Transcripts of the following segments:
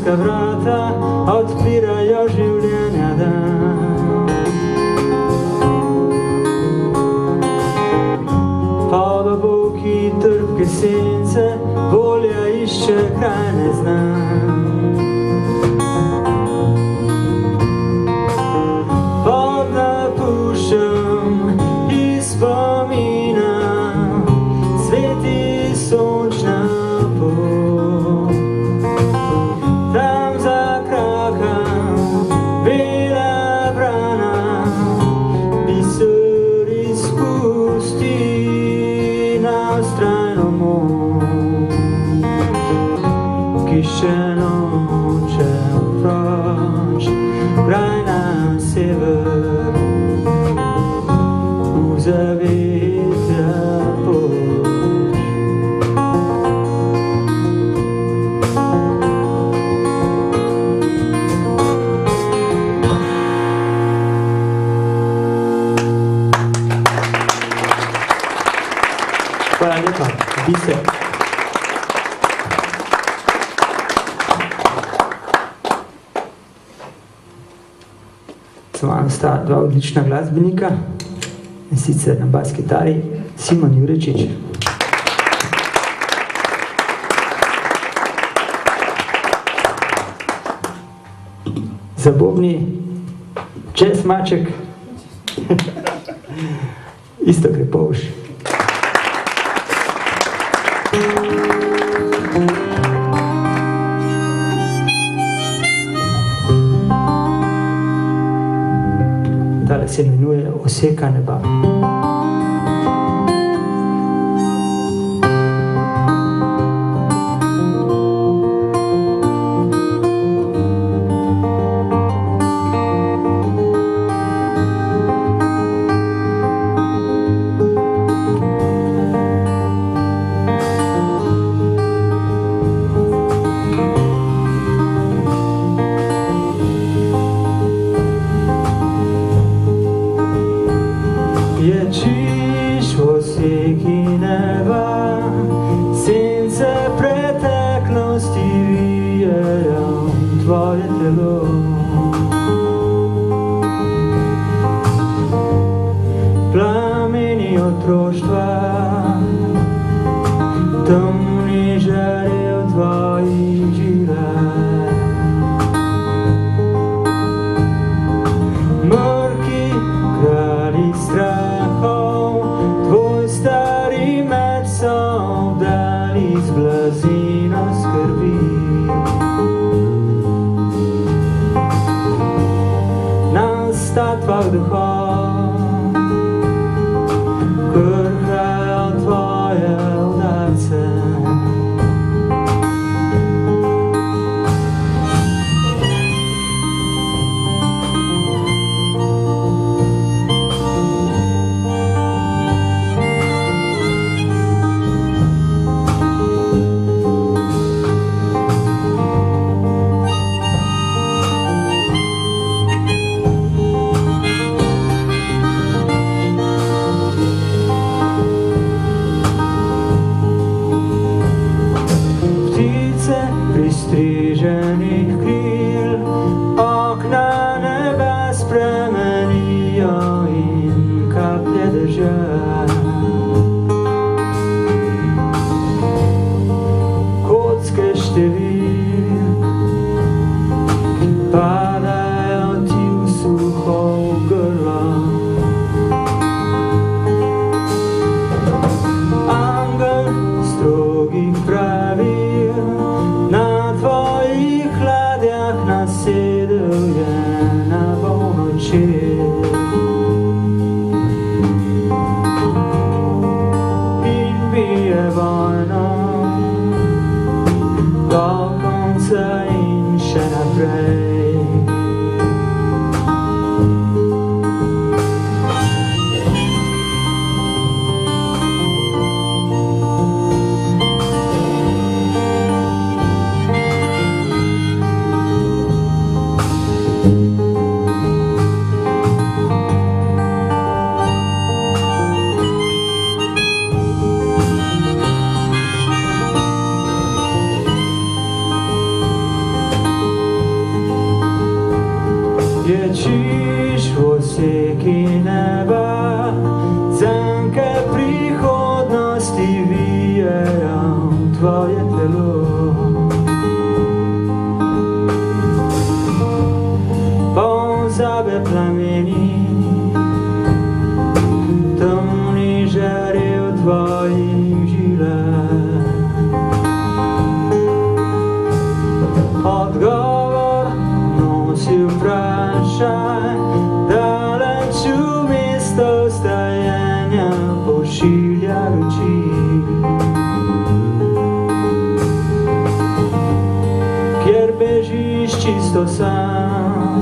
nebeska vrata odpirajo življenja dan. Pod oboki trpke sence volja išče kraj neznan. Pod napuščam iz spomina sveti sončna pot. Tam za krakom bela brana biser izpusti na vztrajno moč, ki še noče proč, kraj na sever, v zavetja poč. Hvala lepa, Biser. Z vami sta dva odlična glasbenika, in sicer na bas kitari Simon Jurečič. Za bobni Jazz Maček Iztok Repovž. Tale se imenuje Oseka neba. Ječiš v oseki neba, sence preteklosti vijejo tvoje telo. Plameni otroštva, temni žarejo tvojih žilah. Mrki kralji strahov, tvoj stari meč so obdali z blazino skrbi. Na statvah duhov krhajo tvoje udarce. Pristriženih kril okna neba spremenijo in kaplje dežja. Kocke številk padajo ti v suho grlo. Angel strogih pravil na tvojih ladjah nasedel je na polnoči. In bije vojno do konca in še naprej. Lečiš v oseki neba, zanke prihodnosti vijejo tvoje telo. Pozabe plameni, temni žari v tvojih žilah. Odgovor nosi vprašaj, daleč v mesto vstajenja pošilja luči. Kjer bežiš čisto sam,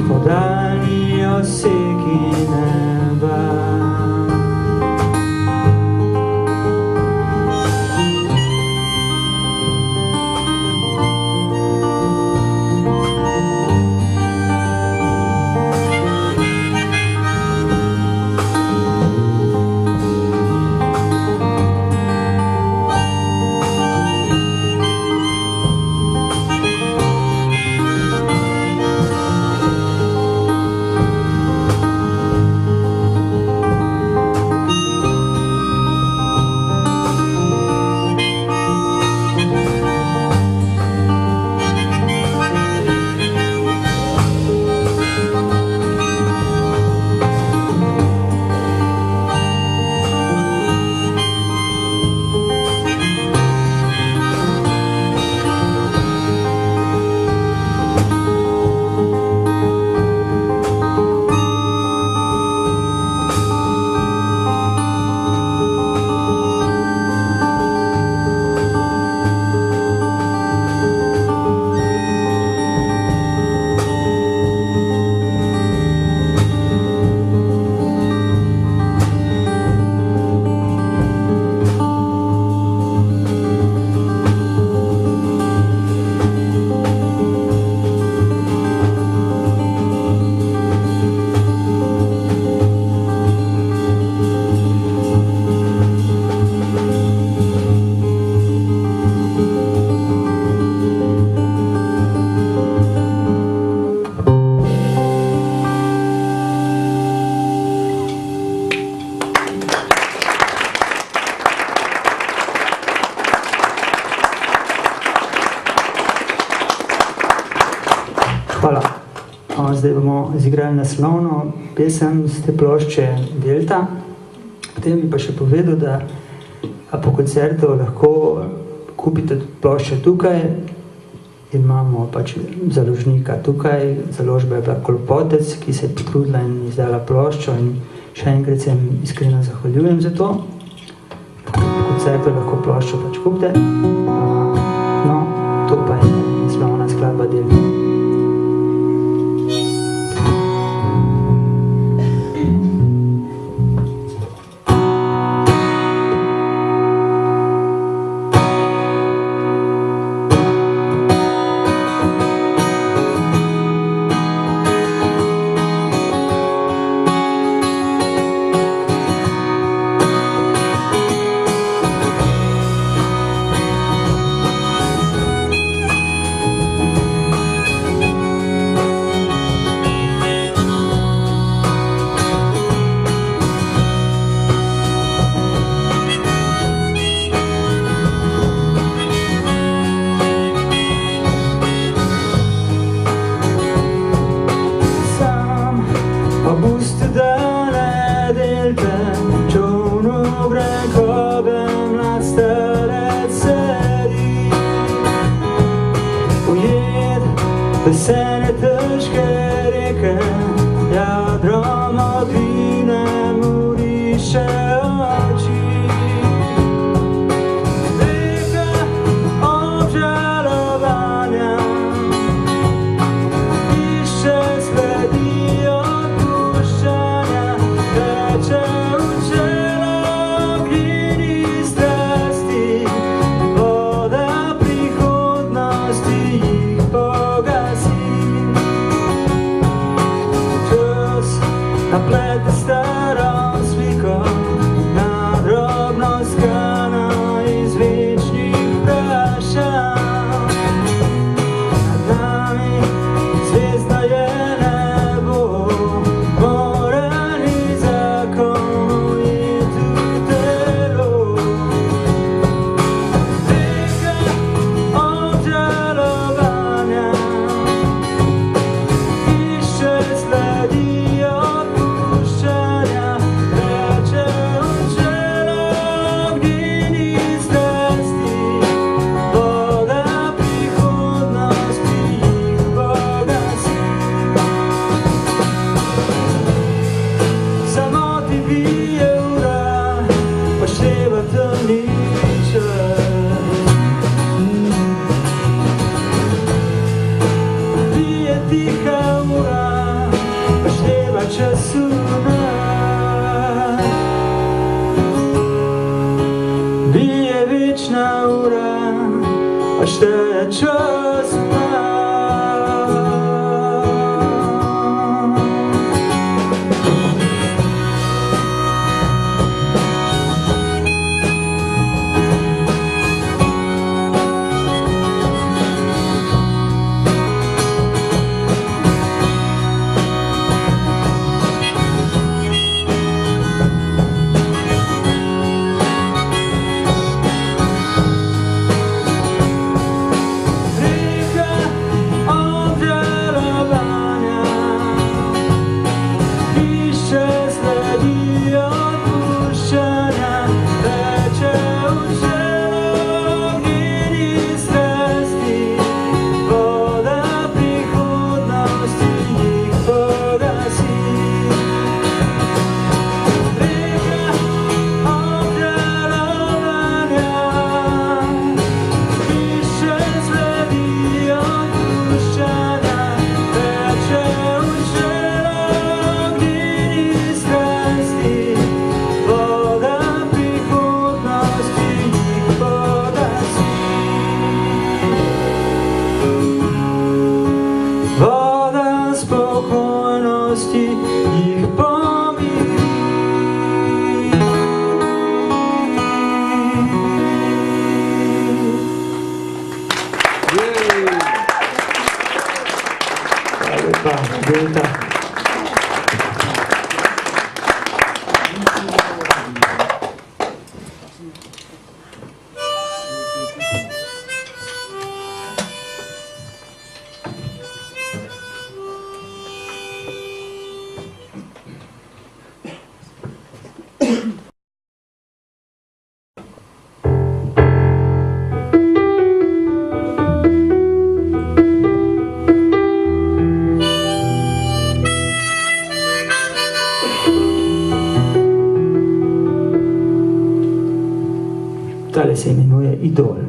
po daljni oseki neba. Hvala. Zdaj bomo izigrali naslovno pesem z te plošče Delta. Potem bi pa še povedal, da po koncertu lahko kupite plošče tukaj. Imamo pač založnika tukaj, založba je bila Kolpotec, ki se je potrudila in izdala ploščo in še enkrat se jim iskreno zahvaljujem za to. Po koncertu lahko ploščo pač kupite. No, to pa je naslovna skladba Delta. Besene težke reke, jadrom odvinem uriše oči. Reka obžalovanja, piše sledi odpuščanja, teče v čelo glini strasti, voda prihodnosti jih pogasi. Naplete staro sliko, na drobno skano iz večnih vprašanj. Nad nami zvezda je času bije večna ura, a šta je čas Tale se imenuje Idol.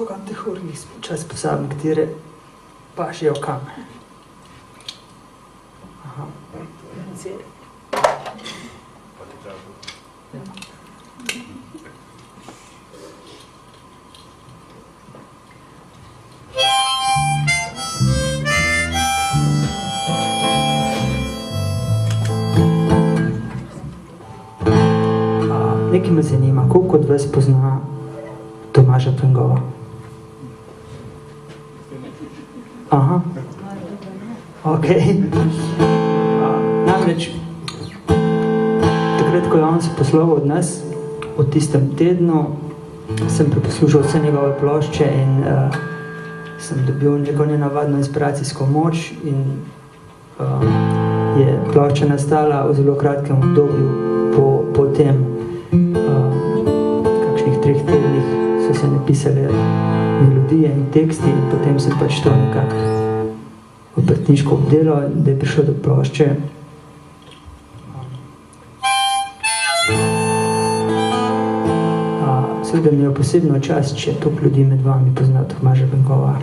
kam teh urnih čas posabim, katere pa še jo kam. Aha. Nekaj me zanima, koliko od vas pozna Tomaža Pengova? Aha. Ok. Namreč, takrat, ko je on se posloval od nas, v tistem tednu, sem preposlušal vse njegove plošče in sem dobil neko nenavadno inspiracijsko moč in je plošča nastala v zelo kratkem obdobju po tem, kakšnih 3 tednih so se napisali melodije in teksti in potem sem pač to nekako obrtniško obdelal, da je prišel do plošče. Seveda mi je posebno čast, če toliko ljudi med vami pozna Tomaža Pengova.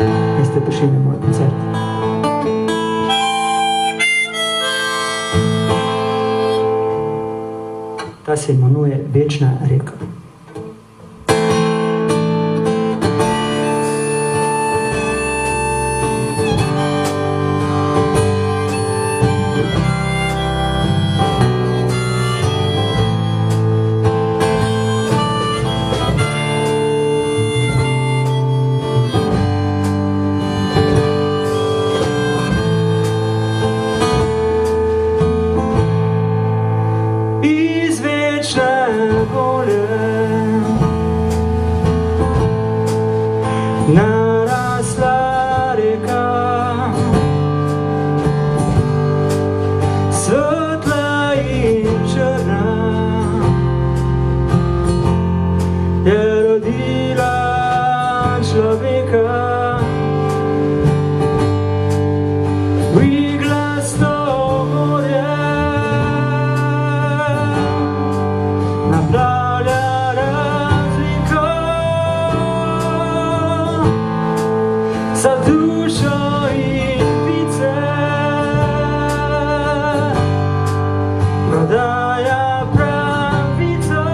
In ste prišli na moj koncert. Ta se imenuje Večna reka. Narasla reka, svetla in črna, je rodila človeka. Iglasto morje naplavlja razliko za dušo in pice, prodaja pravico.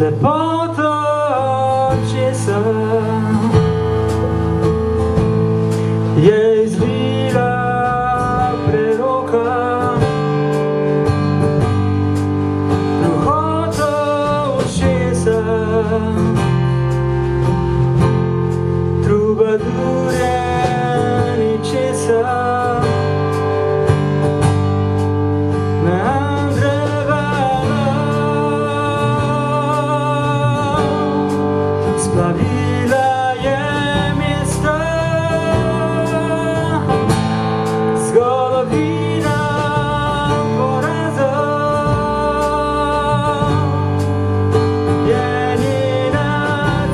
Lepoto očesa je izlila preroka, duhoto očesa trubadurje ničesa. Splavila je mesta, zgodovina poraza je njena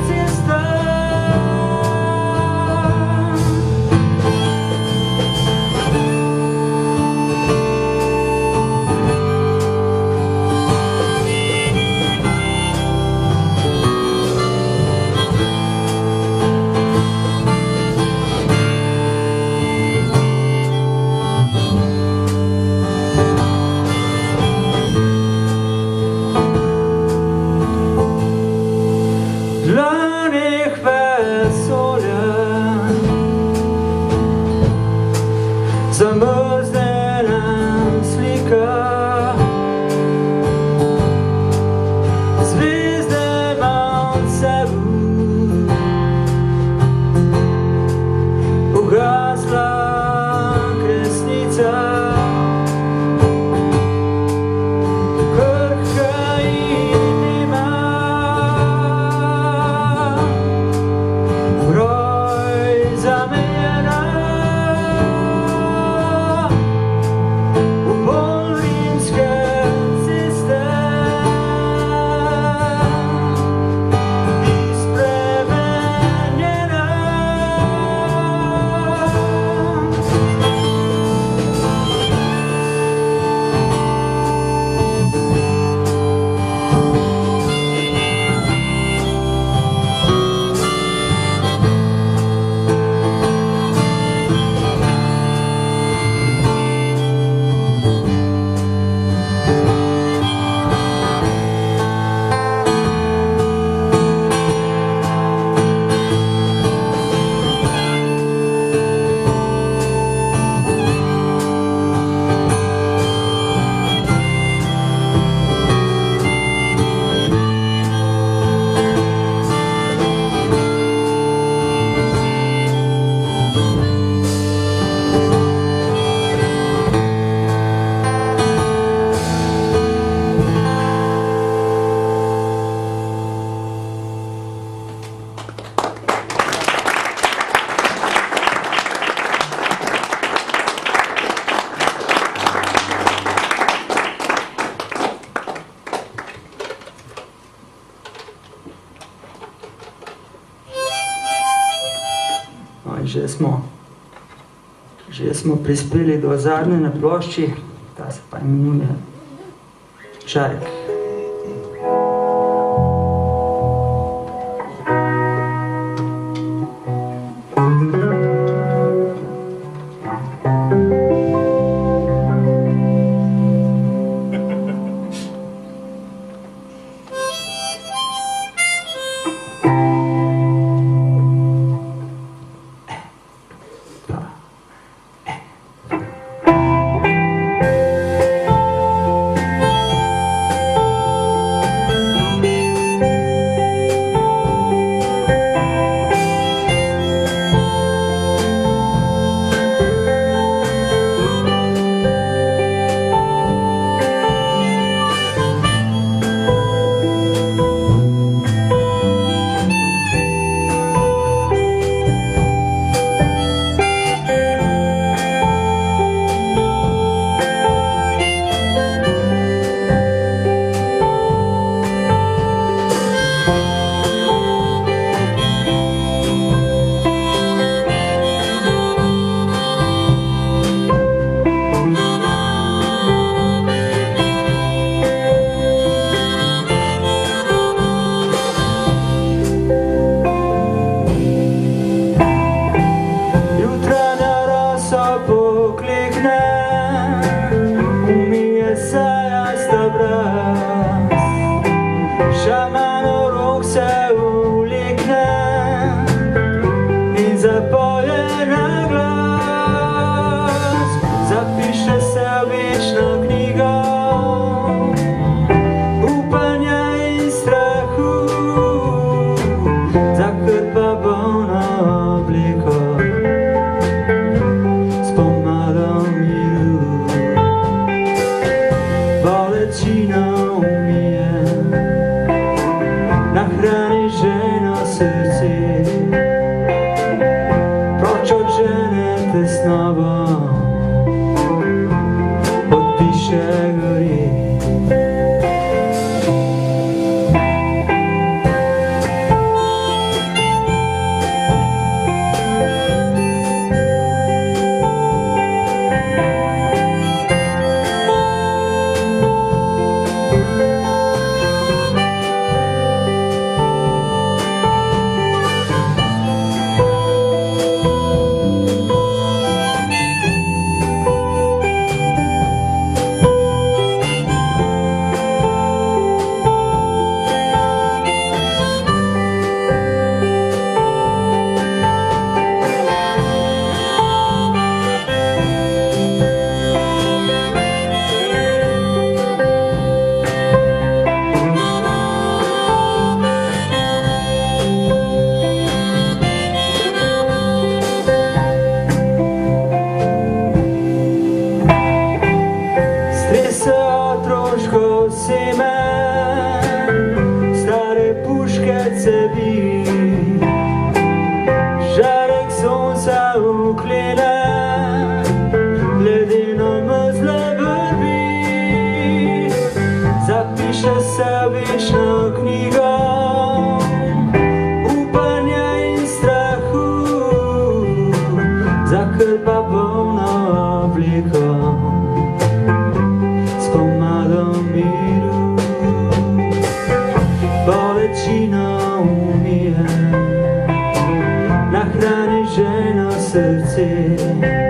cesta. Dlanih vesolja zamrznena slika, zvezde imam sebu, ugasla kresnica. že smo prispeli do zadnje na plošči, ta se pa imenuje Žarek. Nahrani ženo srce.